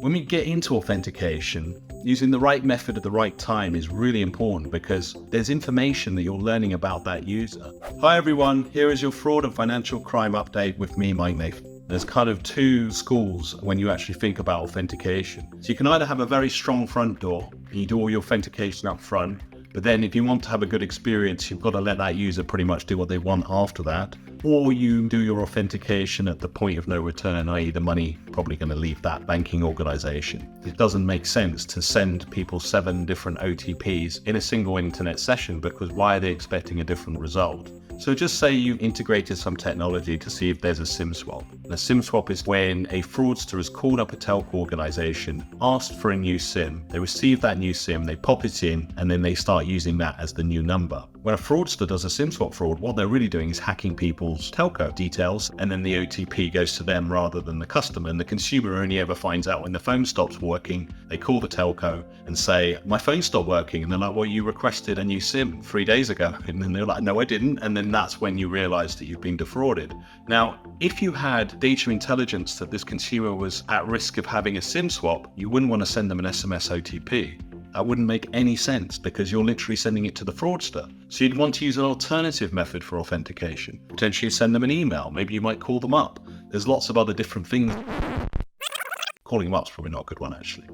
When we get into authentication, using the right method at the right time is really important because there's information that you're learning about that user. Hi everyone, here is your fraud and financial crime update with me, Mike Nathan. There's kind of two schools when you actually think about authentication. So you can either have a very strong front door, and you do all your authentication up front, but then if you want to have a good experience, you've got to let that user pretty much do what they want after that. Or you do your authentication at the point of no return, i.e. the money probably going to leave that banking organization. It doesn't make sense to send people 7 different OTPs in a single internet session, because why are they expecting a different result? So just say you've integrated some technology to see if there's a SIM swap. And a SIM swap is when a fraudster has called up a telco organization, asked for a new SIM, they receive that new SIM, they pop it in, and then they start using that as the new number. When a fraudster does a SIM swap fraud, what they're really doing is hacking people's telco details, and then the OTP goes to them rather than the customer. And the consumer only ever finds out when the phone stops working. They call the telco and say, my phone stopped working. And they're like, well, you requested a new SIM 3 days ago. And then they're like, no, I didn't. And then that's when you realize that you've been defrauded. Now, if you had data intelligence that this consumer was at risk of having a SIM swap, you wouldn't want to send them an SMS OTP. That wouldn't make any sense because you're literally sending it to the fraudster. So you'd want to use an alternative method for authentication. Potentially send them an email. Maybe you might call them up. There's lots of other different things. Calling them up is probably not a good one, actually.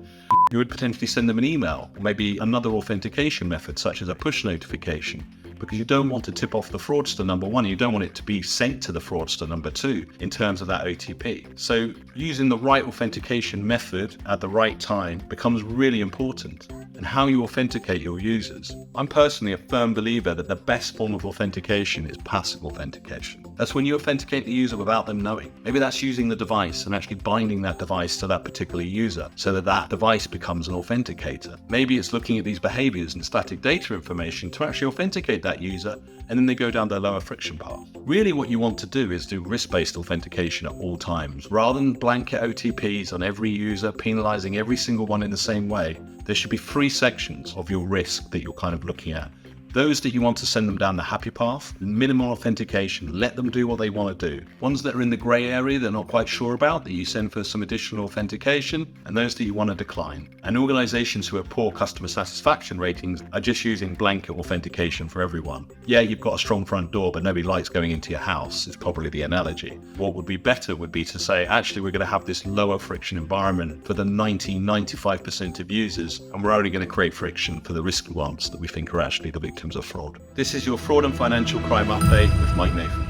You would potentially send them an email, or maybe another authentication method, such as a push notification, because you don't want to tip off the fraudster, number one. You don't want it to be sent to the fraudster, number two, in terms of that OTP. So using the right authentication method at the right time becomes really important. And how you authenticate your users. I'm personally a firm believer that the best form of authentication is passive authentication. That's when you authenticate the user without them knowing. Maybe that's using the device and actually binding that device to that particular user so that that device becomes an authenticator. Maybe it's looking at these behaviors and static data information to actually authenticate that user, and then they go down the lower friction path. Really what you want to do is do risk-based authentication at all times. Rather than blanket OTPs on every user, penalizing every single one in the same way, there should be 3 sections of your risk that you're kind of looking at. Those that you want to send them down the happy path, minimal authentication, let them do what they want to do. Ones that are in the grey area they're not quite sure about, that you send for some additional authentication, and those that you want to decline. And organizations who have poor customer satisfaction ratings are just using blanket authentication for everyone. Yeah, you've got a strong front door, but nobody likes going into your house, is probably the analogy. What would be better would be to say, actually, we're going to have this lower friction environment for the 95% of users, and we're only going to create friction for the risky ones that we think are actually the victims of fraud. This is your fraud and financial crime update with Mike Nathan.